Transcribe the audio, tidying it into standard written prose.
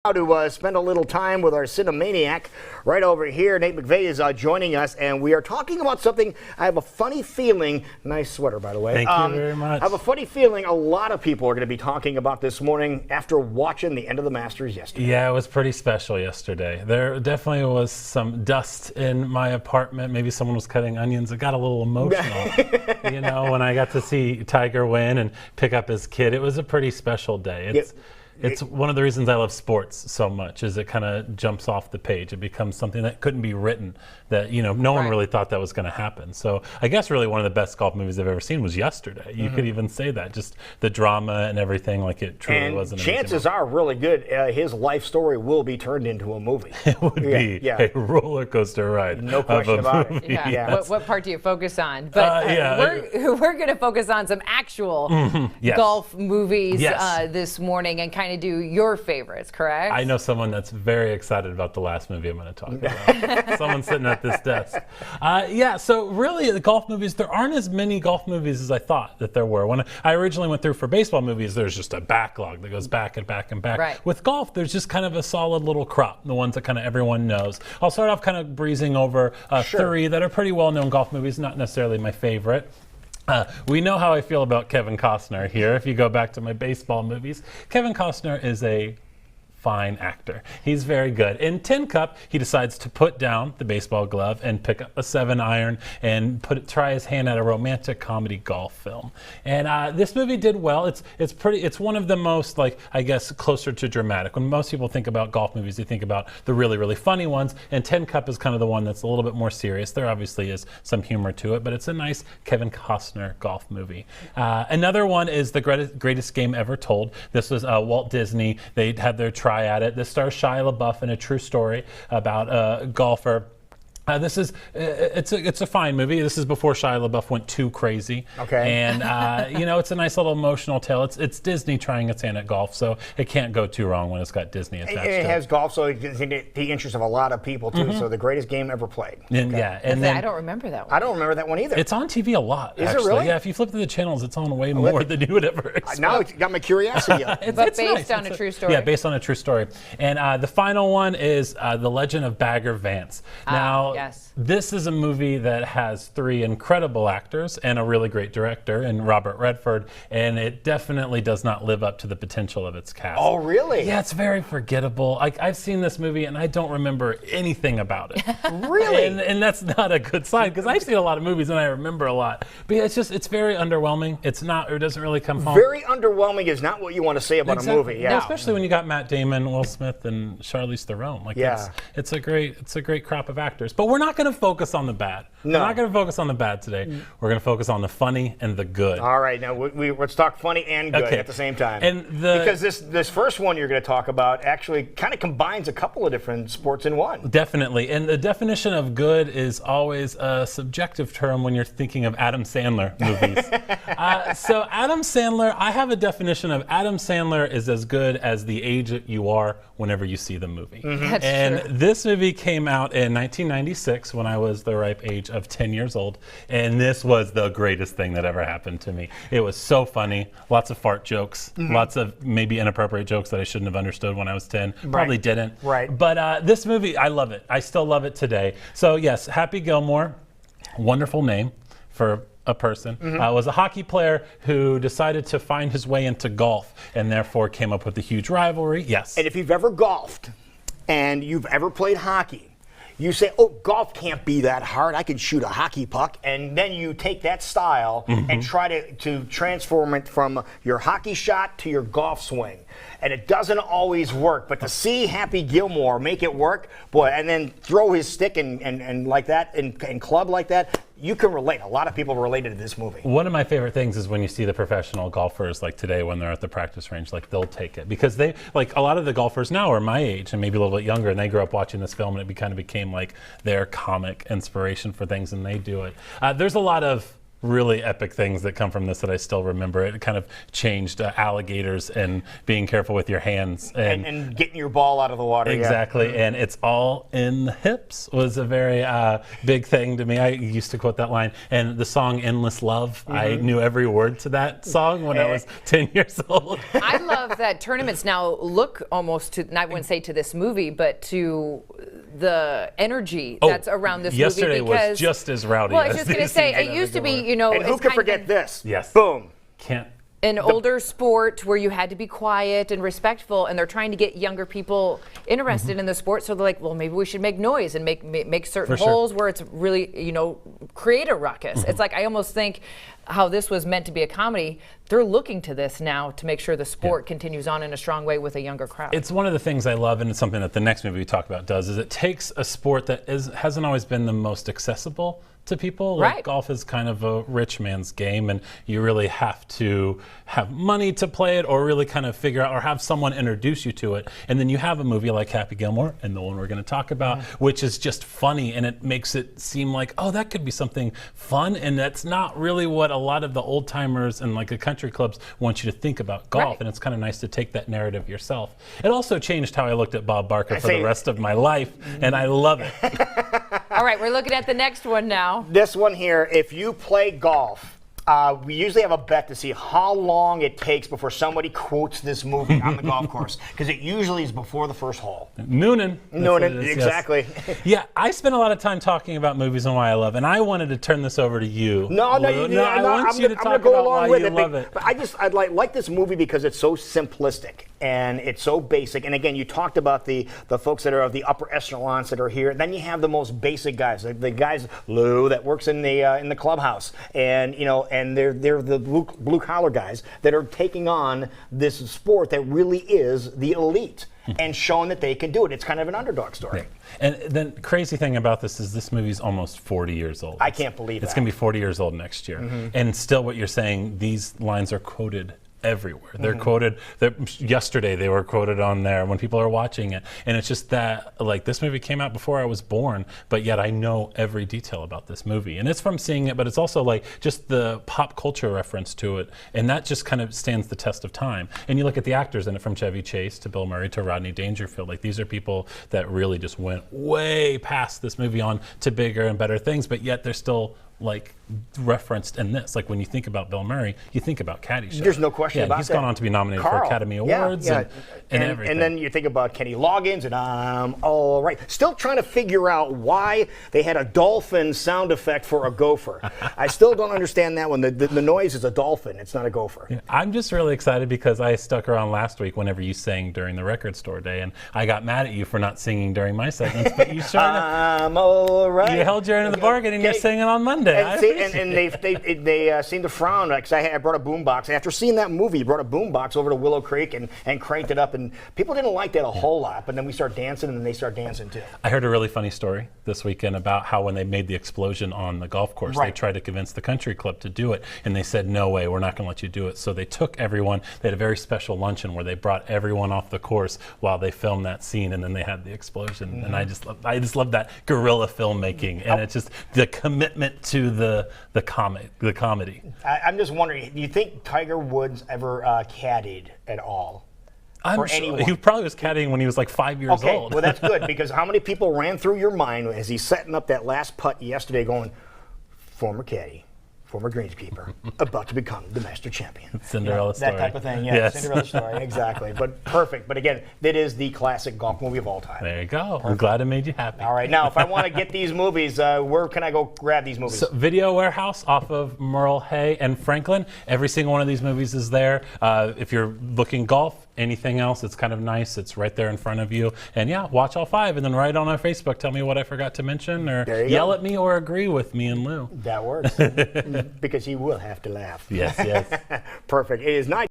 To spend a little time with our cinemaniac right over here. Nate McVeigh is joining us, and we are talking about something. I have a funny feeling. Nice sweater, by the way. Thank you very much. I have a funny feeling a lot of people are going to be talking about this morning after watching the end of the Masters yesterday. Yeah, it was pretty special yesterday. There definitely was some dust in my apartment. Maybe someone was cutting onions. It got a little emotional. You know, when I got to see Tiger win and pick up his kid, it was a pretty special day. It's one of the reasons I love sports so much, is it kind of jumps off the page. It becomes something that couldn't be written, that, you know, no one really thought that was going to happen. So I guess really one of the best golf movies I've ever seen was yesterday. You could even say that, just the drama and everything, like it truly was an amazing chances are really good. His life story will be turned into a movie. It would be a roller coaster ride. No question about it. Yeah. Yes. What part do you focus on? But we're going to focus on some actual golf movies this morning and kind of do your favorites, correct? I know someone that's very excited about the last movie I'm going to talk about. Someone sitting at this desk. So really the golf movies, there aren't as many golf movies as I thought that there were. When I originally went through for baseball movies, there's just a backlog that goes back and back and back. Right. With golf, there's just kind of a solid little crop, the ones that kind of everyone knows. I'll start off kind of breezing over three that are pretty well-known golf movies, not necessarily my favorite. We know how I feel about Kevin Costner here. If you go back to my baseball movies, Kevin Costner is a fine actor. He's very good. In Tin Cup, he decides to put down the baseball glove and pick up a 7-iron and try his hand at a romantic comedy golf film. And this movie did well. It's one of the most, like, I guess, closer to dramatic. When most people think about golf movies, they think about the really, really funny ones. And Tin Cup is kind of the one that's a little bit more serious. There obviously is some humor to it, but it's a nice Kevin Costner golf movie. Another one is The Greatest Game Ever Told. This was Walt Disney. They had their try at it. This stars Shia LaBeouf in a true story about a golfer. It's a fine movie. This is before Shia LaBeouf went too crazy. Okay. And you know, it's a nice little emotional tale. It's Disney trying its hand at golf, so it can't go too wrong when it's got Disney attached to it. It has golf, so it's in the interest of a lot of people too. So the greatest game ever played. And, and then I don't remember that one. I don't remember that one either. It's on TV a lot. Is actually. it really? Yeah. If you flip through the channels, it's on way more than you would ever expect. Now it's got my curiosity up. But based on a true story. Yeah, based on a true story. And the final one is The Legend of Bagger Vance. Now, this is a movie that has three incredible actors and a really great director in Robert Redford, and it definitely does not live up to the potential of its cast. Oh, really? Yeah, it's very forgettable. I've seen this movie and I don't remember anything about it. Really? And that's not a good sign, because I've seen a lot of movies and I remember a lot. But yeah, it's very underwhelming. It doesn't really come home. Very underwhelming is not what you want to say about a movie. Yeah. No. Especially when you got Matt Damon, Will Smith, and Charlize Theron. Like, it's a great crop of actors. But we're not going to focus on the bad. No. We're not going to focus on the bad today. We're going to focus on the funny and the good. All right, now let's talk funny and good at the same time. Because this first one you're going to talk about actually kind of combines a couple of different sports in one. Definitely, and the definition of good is always a subjective term when you're thinking of Adam Sandler movies. So Adam Sandler, I have a definition of Adam Sandler is as good as the age that you are whenever you see the movie. That's true. This movie came out in 1996 when I was the ripe age of 10 years old, and this was the greatest thing that ever happened to me. It was so funny, lots of fart jokes, lots of maybe inappropriate jokes that I shouldn't have understood when I was 10. Probably didn't. Right. But this movie, I love it. I still love it today. So yes, Happy Gilmore, wonderful name for a person, was a hockey player who decided to find his way into golf and therefore came up with a huge rivalry. Yes. And if you've ever golfed and you've ever played hockey, you say, oh, golf can't be that hard. I can shoot a hockey puck. And then you take that style and try to transform it from your hockey shot to your golf swing. And it doesn't always work. But to see Happy Gilmore make it work, boy, and then throw his stick and like that and club like that, you can relate. A lot of people related to this movie. One of my favorite things is when you see the professional golfers like today when they're at the practice range, like they'll take it. Because they, like a lot of the golfers now are my age and maybe a little bit younger, and they grew up watching this film, and it kind of became like their comic inspiration for things, and they do it. There's a lot of really epic things that come from this that I still remember. It kind of changed alligators and being careful with your hands. And getting your ball out of the water. Exactly, and it's all in the hips was a very big thing to me. I used to quote that line. And the song Endless Love, I knew every word to that song when I was 10 years old. I love that tournaments now look almost to, I wouldn't say to this movie, but to the energy that's around this movie. Yesterday was just as rowdy. Well, I was just going to say, it used to be, and who could forget this? Yes. Boom. Can't. An older sport where you had to be quiet and respectful, and they're trying to get younger people interested in the sport. So they're like, well, maybe we should make noise and make certain holes where it's really, create a ruckus. It's like I almost think how this was meant to be a comedy. They're looking to this now to make sure the sport continues on in a strong way with a younger crowd. It's one of the things I love, and it's something that the next movie we talk about does, is it takes a sport that hasn't always been the most accessible to people. Like golf is kind of a rich man's game, and you really have to have money to play it, or really kind of figure out, or have someone introduce you to it. And then you have a movie like Happy Gilmore, and the one we're going to talk about, which is just funny, and it makes it seem like, oh, that could be something fun, and that's not really what a lot of the old timers and like the country clubs want you to think about golf. And it's kind of nice to take that narrative yourself. It also changed how I looked at Bob Barker for the rest of my life, and I love it. All right, we're looking at the next one now. This one here, if you play golf, we usually have a bet to see how long it takes before somebody quotes this movie on the golf course, because it usually is before the first hole. Noonan, exactly. Yes. Yeah, I spent a lot of time talking about movies and why I love, and I wanted to turn this over to you. I want you to talk about why you love it. But I like this movie because it's so simplistic and it's so basic. And again, you talked about the folks that are of the upper echelons that are here. Then you have the most basic guys, the guys Lou that works in the clubhouse, and and they're the blue collar guys that are taking on this sport that really is the elite and showing that they can do it. It's kind of an underdog story. And the crazy thing about this is this movie's almost 40 years old. I can't believe it's going to be 40 years old next year. And still what you're saying, these lines are quoted everywhere. They're quoted. Yesterday they were quoted on there when people are watching it, and it's just that, like, this movie came out before I was born, but yet I know every detail about this movie, and it's from seeing it, but it's also like just the pop culture reference to it, and that just kind of stands the test of time. And you look at the actors in it, from Chevy Chase to Bill Murray to Rodney Dangerfield. Like, these are people that really just went way past this movie on to bigger and better things, but yet they're still like referenced in this. Like, when you think about Bill Murray, you think about Caddyshack. There's no question about that. He's gone on to be nominated for Academy Awards and everything. And then you think about Kenny Loggins and all right. Still trying to figure out why they had a dolphin sound effect for a gopher. I still don't understand that one. The noise is a dolphin. It's not a gopher. Yeah, I'm just really excited because I stuck around last week whenever you sang during the record store day, and I got mad at you for not singing during my segments, but you sure I'm all right. You held your end of the bargain, and you're singing on Monday. And they seem to frown, because I brought a boombox. After seeing that movie, you brought a boombox over to Willow Creek and cranked it up, and people didn't like that a whole lot. But then we start dancing, and then they start dancing too. I heard a really funny story this weekend about how when they made the explosion on the golf course, they tried to convince the country club to do it, and they said, "No way, we're not going to let you do it." So they took everyone. They had a very special luncheon where they brought everyone off the course while they filmed that scene, and then they had the explosion. And I just love that guerrilla filmmaking, and it's just the commitment to the comedy. I'm just wondering, do you think Tiger Woods ever caddied at all? I'm sure he probably was caddying when he was like 5 years old. Well, that's good, because how many people ran through your mind as he's setting up that last putt yesterday going, former caddy, former greenskeeper, about to become the master champion. Cinderella story. That type of thing, yes. Cinderella story, exactly. But perfect. But again, that is the classic golf movie of all time. There you go. Perfect. I'm glad it made you happy. All right, now if I want to get these movies, where can I go grab these movies? So, Video Warehouse off of Merle Hay and Franklin. Every single one of these movies is there. If you're looking golf, anything else, it's kind of nice. It's right there in front of you. And yeah, watch all 5 and then write on our Facebook. Tell me what I forgot to mention, or yell at me, or agree with me and Lou. That works. Because he will have to laugh. Yes, yes. Perfect. It is 9.